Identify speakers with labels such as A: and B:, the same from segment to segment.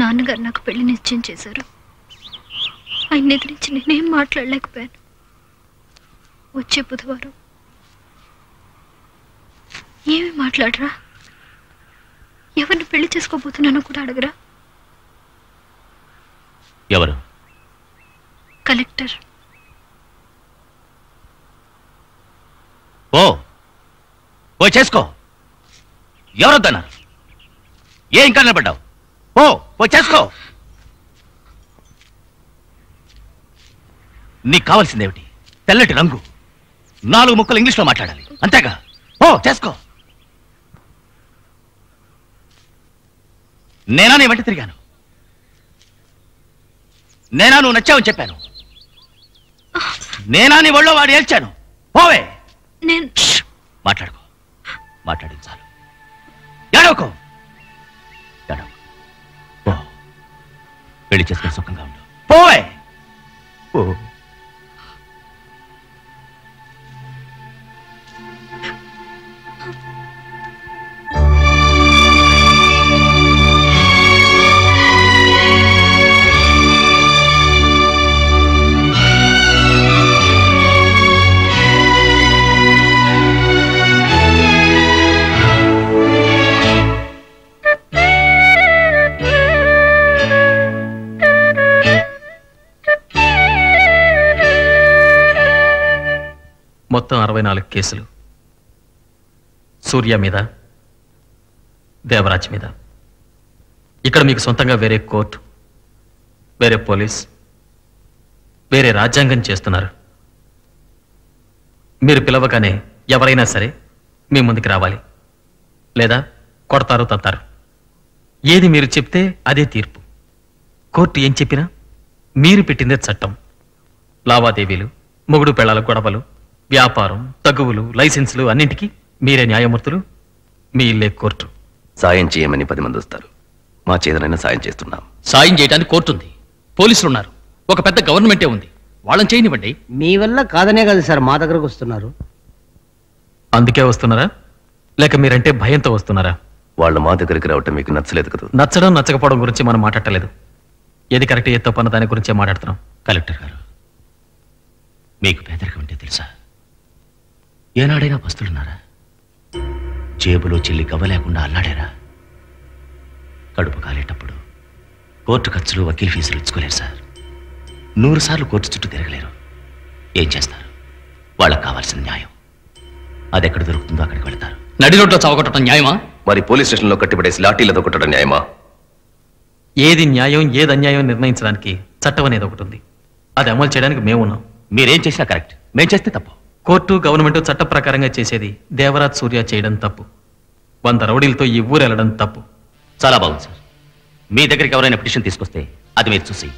A: నాన్నగారు నాకు పెళ్లి నిశ్చయం చేశారు. ఆయన ఎదిరించి నేనేం మాట్లాడలేకపోయాను. వచ్చే బుధవారం ఏమి మాట్లాడరా? ఎవరిని పెళ్లి చేసుకోబోతున్నానో కూడా అడగరా?
B: ఎవరు?
A: కలెక్టర్.
B: ఓ ఓ చేసుకో. ఎవరొద్దన్నారు? ఏ ఇంకా నిలబడ్డావు? ఓ ఓ చేసుకో. నీకు కావాల్సిందేమిటి? తెల్లటి రంగు, 4 ముక్కలు ఇంగ్లీష్లో మాట్లాడాలి, అంతేగా? ఓ చేసుకో. నేనా నీ వెంట తిరిగాను? నేనా నువ్వు నచ్చావని చెప్పాను? నేనా నీ ఒళ్ళో వాడు ఏల్చాను? పోవే. మాట్లాడుకో, మాట్లాడించాలి. ఏడవకో, పో. పెళ్లి చేసుకుని సుఖంగా ఉండు. పోవే. పో.
C: మొత్తం 64 కేసులు. సూర్య మీద, దేవరాజ్ మీద. ఇక్కడ మీకు సొంతంగా వేరే కోర్టు, వేరే పోలీస్, వేరే రాజ్యాంగం చేస్తున్నారు. మీరు పిలవగానే ఎవరైనా సరే మీ ముందుకు రావాలి, లేదా కొడతారు, తత్తారు. ఏది మీరు చెప్తే అదే తీర్పు. కోర్టు ఏం చెప్పినా మీరు పెట్టిందే చట్టం. లావాదేవీలు, మొగుడు పెళ్లాల గొడవలు, వ్యాపారం, తగువులు, లైసెన్సులు అన్నింటికీ మీరే న్యాయమూర్తులు. మీ ఇల్లే కోర్టు.
D: సాయం చేయమని 10 మంది వస్తారు. మా చేతనైనా సాయం చేస్తున్నాం.
B: సాయం చేయడానికి కోర్టు ఉంది, పోలీసులు ఉన్నారు, ఒక పెద్ద గవర్నమెంటే ఉంది. వాళ్ళని చేయనివ్వండి.
E: మీ వల్ల కాదనే కదా సార్ మా దగ్గరకు వస్తున్నారు.
C: అందుకే వస్తున్నారా, లేక మీరంటే భయంతో వస్తున్నారా?
D: వాళ్ళు మా దగ్గరికి రావటం మీకు నచ్చలేదు కదా?
C: నచ్చడం నచ్చకపోవడం గురించి మనం మాట్లాడలేదు. ఏది కరెక్ట్, ఏది తప్పన్న దాని గురించే మాట్లాడుతున్నాం.
B: కలెక్టర్ గారు, మీకు పేదరికం అంటే తెలుసా? ఏనాడైనా పస్తులున్నారా? జేబులో చెల్లి గవ్వ లేకుండా అల్లాడారా? కడుపు కాలేటప్పుడు కోర్టు ఖర్చులు, వకీల్ ఫీజులు ఇచ్చుకోలేరు సార్. 100 సార్లు కోర్టు చుట్టూ తిరగలేరు. ఏం చేస్తారు? వాళ్ళకి కావాల్సిన న్యాయం అది ఎక్కడ దొరుకుతుందో అక్కడికి వెళ్తారు. నడి రోడ్లో చావగొట్టడం న్యాయమా?
D: మరి పోలీస్ స్టేషన్లో కట్టిపడేసి లాఠీలతో కొట్టడం న్యాయమా?
C: ఏది న్యాయం, ఏది అన్యాయం నిర్ణయించడానికి చట్టం అనేది ఒకటి ఉంది. అది అమలు చేయడానికి మేమున్నాం.
B: మీరేం చేసినా కరెక్ట్, మేం చేస్తే తప్పు.
C: కోర్టు, గవర్నమెంట్ చట్ట ప్రకారంగా చేసేది దేవరాజ్ సూర్య చేయడం తప్పు. 100 రౌడీలతో ఈ ఊరు వెళ్ళడం తప్పు.
B: చాలా బాగుంది సార్. మీ దగ్గరికి ఎవరైనా పిటిషన్ తీసుకొస్తే అది మీరు చూసి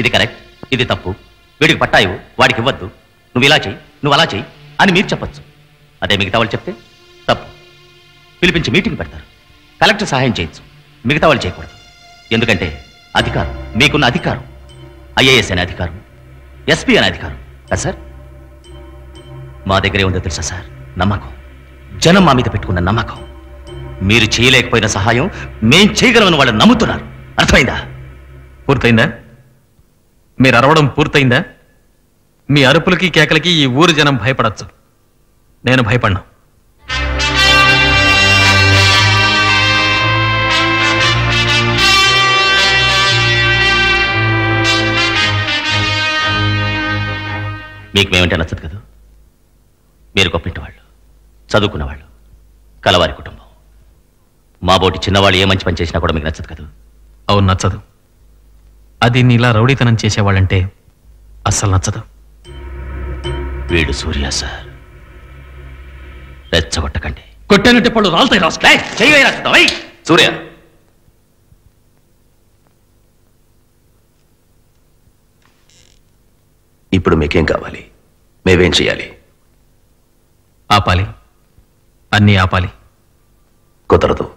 B: ఇది కరెక్ట్, ఇది తప్పు, వీడికి పట్టాయు, వాడికి ఇవ్వద్దు, నువ్వు ఇలా చెయ్యి, నువ్వు అలా చెయ్యి అని మీరు చెప్పచ్చు. అదే మిగతా వాళ్ళు చెప్తే తప్పు. పిలిపించి మీటింగ్ పెడతారు. కలెక్టర్ సహాయం చేయొచ్చు, మిగతా వాళ్ళు చేయకూడదు. ఎందుకంటే అధికారం, మీకున్న అధికారం ఐఏఎస్ అనే అధికారం, ఎస్పీ అనే అధికారం కదా సార్? మా దగ్గరే ఉందో తెలుసా సార్? నమ్మకం. జనం మా మీద పెట్టుకున్న నమ్మకం. మీరు చేయలేకపోయిన సహాయం మేం చేయగలమని వాళ్ళు నమ్ముతున్నారు. అర్థమైందా?
C: పూర్తయిందా? మీరు అరవడం పూర్తయిందా? మీ అరుపులకి కేకలకి ఈ ఊరు జనం భయపడచ్చు. నేను భయపడ్డా.
B: మీకు మేమంటే నచ్చదు కదా? మీరు గొప్పింటి వాళ్ళు, చదువుకున్నవాళ్ళు, కలవారి కుటుంబం. మా బోటి చిన్నవాళ్ళు ఏ మంచి పని చేసినా కూడా మీకు నచ్చదు కదా?
C: అవును, నచ్చదు. అది నీలా రౌడీతనం చేసేవాళ్ళంటే అస్సలు నచ్చదు.
B: వీడు సూర్య సార్, రెచ్చగొట్టకండి.
C: కొట్టానంటే పళ్ళు రాలుతాయి. రాస్తా
B: చెయ్యి
D: సూర్య, ఇప్పుడు మీకేం కావాలి? మేమేం చేయాలి?
C: ఆపాలి, అన్నీ ఆపాలి.
D: కుదరదు.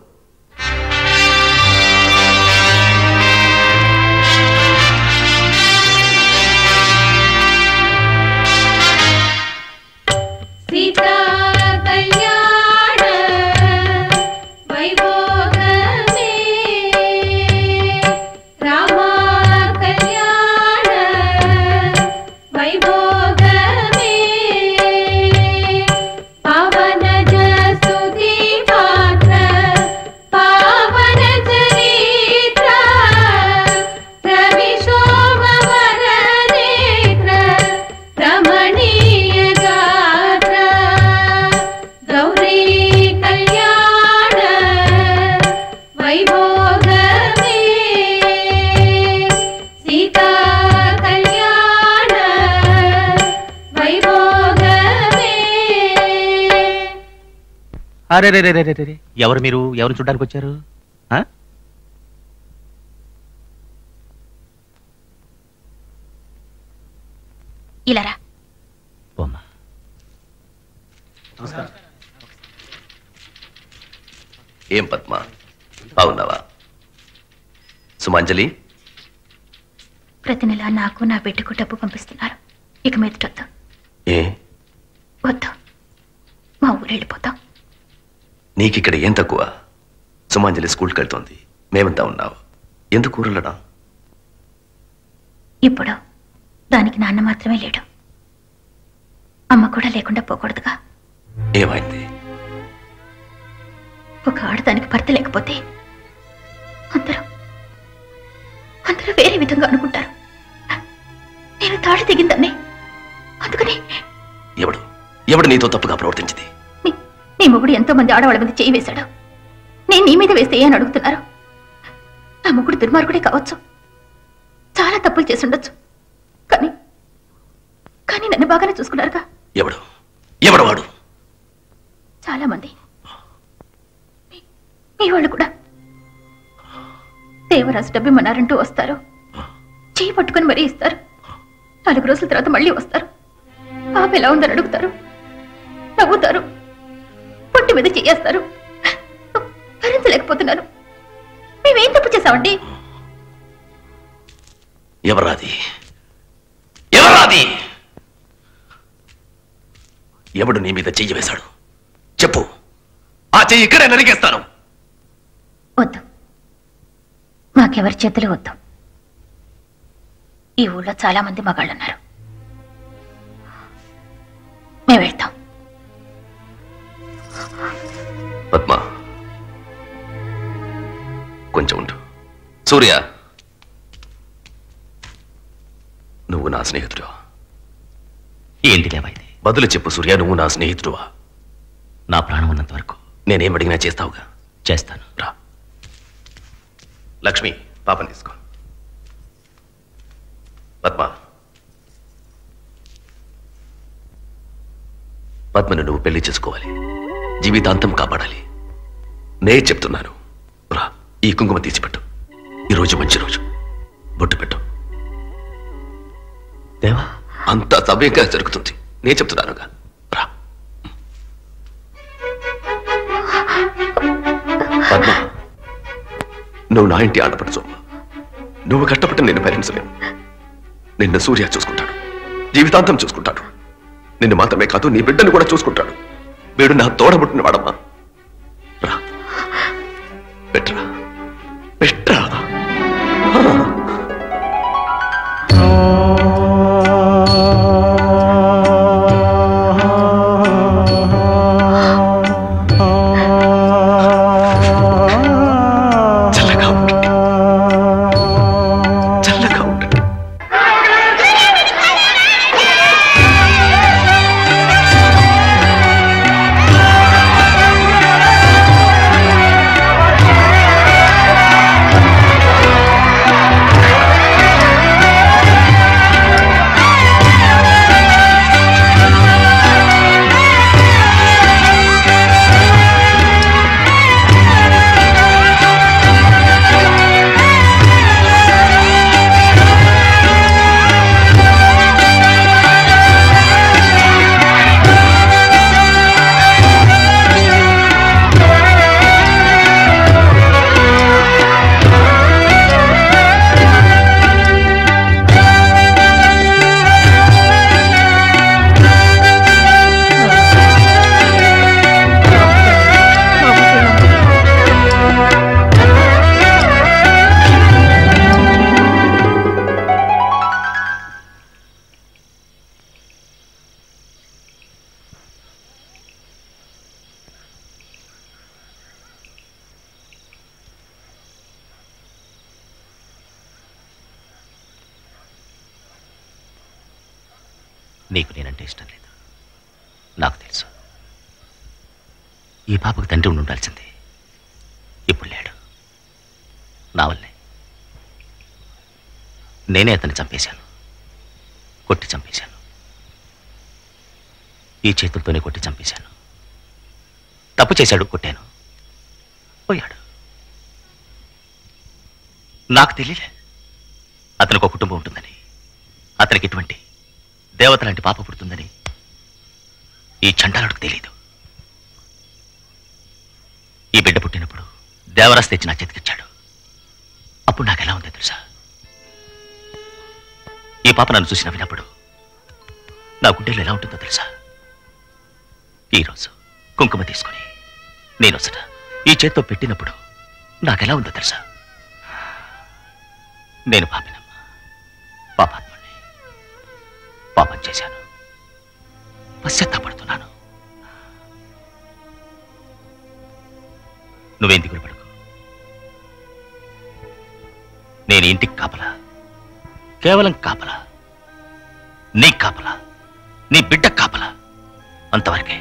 B: అరే రే రే రే రే, ఎవరు మీరు? ఎవరు చూడడానికి వచ్చారు?
A: ఇలారా.
D: ఏం పద్మ, బాగున్నావా? సుమాంజలి,
A: ప్రతి నెల నాకు నా బిడ్డకు డబ్బు పంపిస్తున్నారు. ఇక మీదటొద్దు.
D: ఏ
A: వద్దు, మా ఊరు వెళ్ళిపోతాం.
D: నీకిక్కడ ఏం తక్కువ? సుమాంజలి స్కూల్కి వెళ్తోంది, మేమంతా ఉన్నావు. ఎందుకు ఊరలడా?
A: ఇప్పుడు దానికి నాన్న మాత్రమే లేడు, అమ్మ కూడా లేకుండా పోకూడదుగా.
D: ఏమైంది?
A: ఒక ఆడదానికి భర్త లేకపోతే అందరూ వేరే విధంగా అనుకుంటారు. నేను తాళి తెగిందాన్ని, అందుకని.
D: ఎవడు నీతో తప్పుగా ప్రవర్తించింది?
A: నీ మొగుడు ఎంతో మంది ఆడవాళ్ళ మీద చేయి వేశాడు. నేను నీ మీద వేస్తే అని అడుగుతున్నారు. నా మొగుడు దుర్మార్గుడే కావచ్చు, చాలా తప్పులు చేసి ఉండొచ్చు, కానీ నన్ను బాగానే చూసుకున్నారుగా.
D: ఎవడు వాడు?
A: చాలా మంది, మీ వాళ్ళు కూడా. దేవరాజు డబ్బిమ్మన్నారంటూ వస్తారు, చేయి పట్టుకుని మరీ ఇస్తారు. 4 రోజుల తర్వాత మళ్ళీ వస్తారు. పాప ఎలా ఉందని అడుగుతారు, నవ్వుతారు, పొట్టి మీద చేయేస్తారు. భరించలేకపోతున్నాను. మేమేం తప్పు చేశామండి?
D: ఎవరాది? ఎవడు నీ మీద చెయ్యి వేశాడు? చెప్పు, ఆ చెయ్యి ఇక్కడే నరికేస్తాను.
A: వద్దు, మాకెవరి చేతులు వద్దు. ఈ ఊళ్ళో చాలా మంది మగాళ్ళున్నారు, మేము వెళ్తాం.
D: పద్మ, కొంచెం ఉండు. సూర్య, నువ్వు నా స్నేహితుడు.
B: ఏంటి లేవైతే?
D: బదులు చెప్పు సూర్య, నువ్వు నా స్నేహితుడువా?
B: నా ప్రాణం ఉన్నంత వరకు
D: నేనేం అడిగినా చేస్తావుగా?
B: చేస్తాను.
D: రా లక్ష్మి, పాపని తీసుకో. పద్మను నువ్వు పెళ్లి చేసుకోవాలి, జీవితాంతం కాపాడాలి. నే చెప్తున్నాను. రా, ఈ కుంకుమ తీసిపెట్టు. ఈరోజు మంచి రోజు, బొట్టు పెట్టు.
B: దేవా,
D: అంతా సవ్యంగా జరుగుతుంది, నే చెప్తున్నానుగా. రా పద్మ, నువ్వు నా ఇంటి ఆడపడుచు. నువ్వు కష్టపడి నిన్ను భరించలేవు. నిన్ను సూర్య చూసుకుంటాడు, జీవితాంతం చూసుకుంటాడు. నిన్ను మాత్రమే కాదు, నీ బిడ్డను కూడా చూసుకుంటాడు. వీడు నా తోడబుట్టిన వాడమ్మా. రా, పెట్రా పెట్రా.
B: నీకు నేనంటే ఇష్టం లేదు, నాకు తెలుసు. ఈ పాపకు తండ్రి ఉండి ఉండాల్సింది, ఇప్పుడు లేడు. నా వల్లే. నేనే అతన్ని చంపేశాను, కొట్టి చంపేశాను. ఈ చేతులతోనే కొట్టి చంపేశాను. తప్పు చేశాడు, కొట్టాను, పోయాడు. నాకు తెలియలే అతనికి ఒక కుటుంబం ఉంటుందని, అతనికి ఇటువంటి దేవత లాంటి పాప పుడుతుందని. ఈ చండాలుడికి తెలీదు. ఈ బిడ్డ పుట్టినప్పుడు దేవరాశి తెచ్చి నా చేతికిచ్చాడు. అప్పుడు నాకు ఎలా ఉందో తెలుసా? ఈ పాప నన్ను చూసి నవ్వినప్పుడు నా గుండెల్లో ఎలా ఉంటుందో తెలుసా? ఈరోజు కుంకుమ తీసుకొని నేనొసట ఈ చేత్తో పెట్టినప్పుడు నాకెలా ఉందో తెలుసా? నేను పాపినమ్మా, పాపాత్ముణ్ణి, పాపం చేశాను, పశ్చాత్తాపడుతున్నాను. నువ్వేం దిగులు పడకు. నేను ఇంటికి కాపలా, కేవలం కాపలా, నీ కాపలా, నీ బిడ్డ కాపలా, అంతవరకే.